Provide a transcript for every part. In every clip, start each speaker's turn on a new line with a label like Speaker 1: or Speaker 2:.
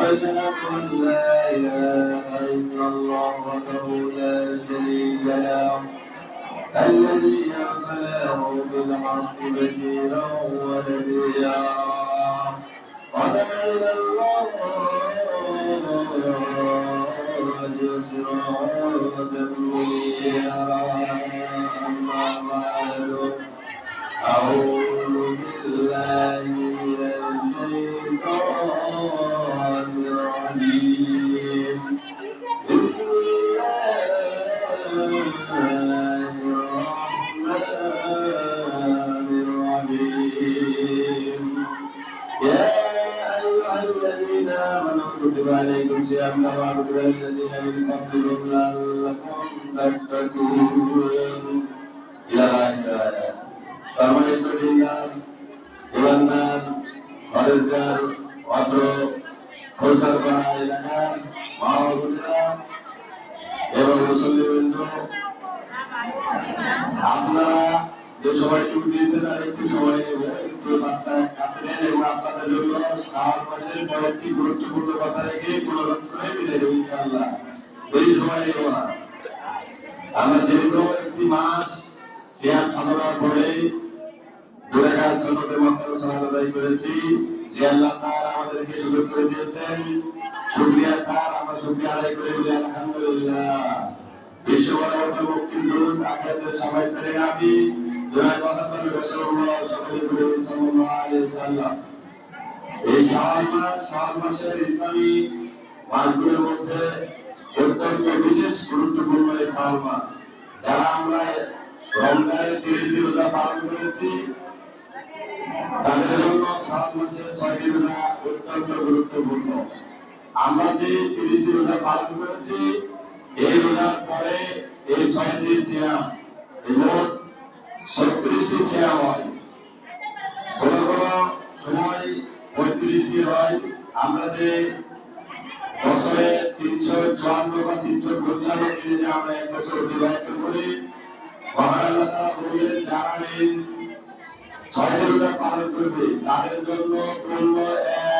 Speaker 1: وأشهد أن لا إله إلا الله وحده لا شريك له الذي أرسله بالحق بشيرا ونذيرا وداعيا إلى الله سراجا منيرا أما بعد أعوذ بالله من الشيطان الرجيم بسم الله الرحمن الرحيم يا أيها الذين آمنوا كتب عليكم صيام كما كتب الذين من قبلكم لعلكم تتقون إلى آخر সম্মানিত দিনদার ইমানদার ফরেজগার অত্র খোলতারপাড়া এলাকার মা ও বোনেরা এবং মুসল্লিবৃন্দ, আপনারা যে সময়টুকু দিয়েছেন আর একটু সময় নেব, একটু মাত্রা কাছে নেন এবং আপনাদের জন্য শাওয়াল মাসের কয়েকটি গুরুত্বপূর্ণ কথা রেখে পুনরুক্ত করে বিদায় দেব ইনশাআল্লাহ। এই সময় নেব না, আমরা দীর্ঘ একটি মাস সিয়াম সাধনার পরে দুরাকাত সুন্নতের মধ্যে সালাত আদায় করেছি। যে আল্লাহ তাআলা আমাদেরকে সুযোগ করে দিয়েছেন, শুকরিয়া তার, আমরা শুকরিয়া আদায় করে বলি আলহামদুলিল্লাহ। বিশ্ববরকত মুক্তির দূত আখিরাতের সাফাই করে নাবি জনাব মুহাম্মদ রাসূলুল্লাহ সাল্লাল্লাহু আলাইহি ওয়াসাল্লাম এই শাওয়াল মাসের ইসলামী মাসগুলোর মধ্যে অত্যন্ত বিশেষ গুরুত্বপূর্ণ এই শাওয়াল মাস। যারা আমরা রমজানের 30 দিন রোজা পালন করেছি, তাদের জন্য শাওয়াল মাসের 6 দিন রোজা অত্যন্ত গুরুত্বপূর্ণ। আমরা যে 30 দিন রোজা পালন করেছি, এই রোজার পরে এই 6 দিন সিয়াম, মোট 36টি সিয়াম হয়। কোন কোন সময় 35টি হয়। আমরা যে বছরে 354 বা 355 দিনে আমরা এক বছর অতিবাহিত করি, মহান আল্লাহ তাআলা বলেন যারা এই 6 দিন রোজা পালন করবে তাদের জন্য পূর্ণ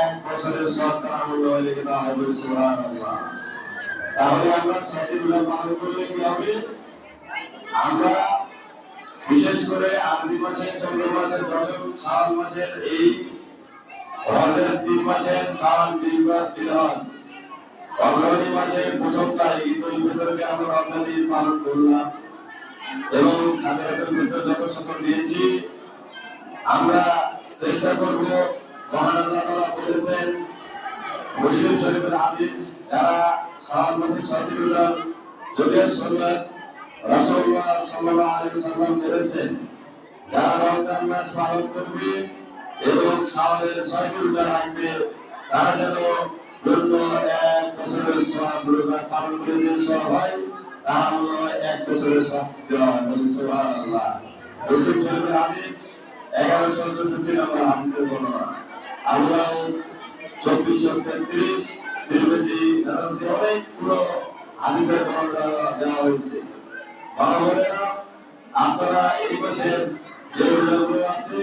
Speaker 1: এক বছরের সওয়াব মূল্য হয়ে লিখে দেওয়া হবে। সুবহানাল্লাহ। তাহলে আমরা 6 দিন রোজা পালন করলে কি হবে? আমরা বিশেষ করে আরবি মাসের চন্দ্র মাসের দশম শাওয়াল মাসের এই রমজান 3 মাসের শাওয়াল, জিলহজ, অগ্রণী মাসের প্রথম তারিখ ঈদুল ফিতরকে আমরা রমজান ঈদ পালন করলাম এবং সাধারণত ভিতর যত সকল দিয়েছি আমরা চেষ্টা করব। মহান আল্লাহ তাআলা বলেছেন মুসলিম শরীফের হাদিস, যারা শাওয়াল মাসের 6 দিন রোজা যদিও সুন্নাত রাসূলুল্লাহ সাল্লাল্লাহু আলাইহি ওয়াসাল্লাম বলেছেন, যারা রমজান মাস পালন করবে এবং শাওয়ালের 6 দিন রোজা রাখবে তারা যেন পূর্ণ এক বছরের সওয়াব রোজা পালন করে যে সওয়াব হয় তার মূল্য 1 বছরের সওয়াব দেওয়া হয়। সুবহানাল্লাহ। মুসলিম শরীফের হাদিস 1164 নম্বর হাদিসের বর্ণনা। আমরা 2433 তিরমিজি নাসাই অনেকগুলো হাদিসের বর্ণনা দেওয়া হয়েছে। বাবা, আপনারা এই মাসের যে রোজাগুলো আছে,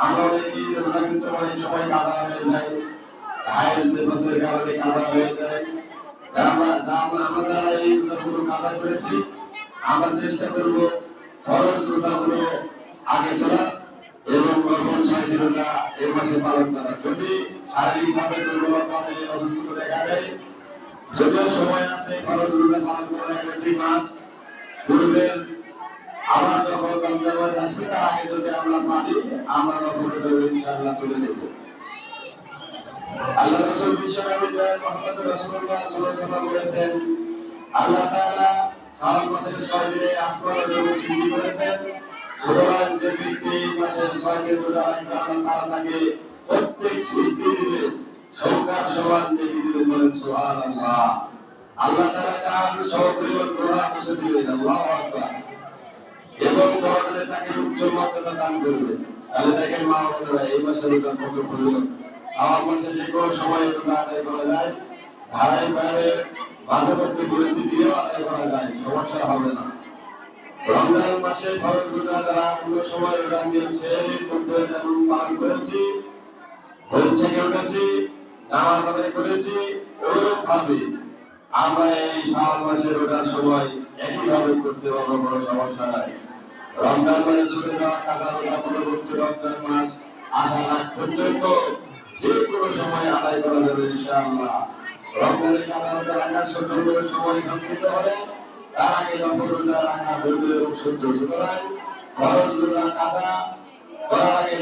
Speaker 1: আমরা অনেকেই রোজা কিন্তু অনেক সময় কাজা হয়ে যায়, হায়ের মাসের কারণে কাজা হয়ে যায়। আমরা এই রোজাগুলো কাজা করেছি, আমরা চেষ্টা করব ফরজ রোজাগুলো আগে তোলা এবং নরমাল 6 দিন রোজা এই মাসে পালন করা। যদি শারীরিকভাবে দুর্বলতা অসুস্থ দেখা দেয়, যদিও সময় আছে ফরজ রোজা পালন করার একটি মাস পূর্বের, আবার যখন রমজান মাস আসবে তার আগে যদি আমরা পারি আমরা রমজান ইনশাআল্লাহ তুলে নেব। আল্লাহ রাসূল বিশ্বনবী মুহাম্মদ রাসূলুল্লাহ সাল্লাল্লাহু আলাইহি ওয়াসাল্লাম বলেছেন, আল্লাহ তাআলা শাওয়াল মাসের 6 দিনে আসমান ও জমিন সৃষ্টি করেছেন। সুতরাং যে ব্যক্তি মাসের 6 দিন রোজা রাখবে আল্লাহ তাআলা তাকে প্রত্যেক সৃষ্টি দিলে সংখ্যার সমান নেকি দিবেন। বলেন সুবহানাল্লাহ। আল্লাহ তাআলা তার সহপরিবার গুনাহ মুছে দিবেন। আল্লাহু আকবার। এবং বড়দের তাকে উচ্চ মর্যাদা দান করবেন। তাহলে দেখেন মা ও বোনেরা, এই মাসের রোজা কত ফজিলত। শাওয়াল মাসে যে কোনো সময় রোজা আদায় করা যায়, ধারাবাহিকভাবে বাধ্যতামূলক বিরতি দিয়ে আদায় করা যায়, সমস্যা হবে না। রমজান মাসে ফরজ রোজা যারা অন্য সময় রোজা নিয়ে সেহরির মধ্যে যেমন পালন করেছি, ঘুম থেকে উঠেছি, নামাজ আদায় করেছি, ওরকম ভাবে আমরা এই শাওয়াল মাসে রোজার সময় একইভাবে করতে পারবো, কোনো সমস্যা নাই। রমজান মাসে চলে যাওয়া কাঁচা রোজা পরবর্তী রমজান মাস আসার আগ পর্যন্ত যে কোনো সময় আদায় করা যাবে ইনশাআল্লাহ। রমজানে কাঁচা রোজা রাখার সময় সংক্ষিপ্ত হবে, তার আগে নফল রোজা রাখা বৈধ এবং শুদ্ধ। সুতরাং ফরজ রোজা কাঁচা করার আগে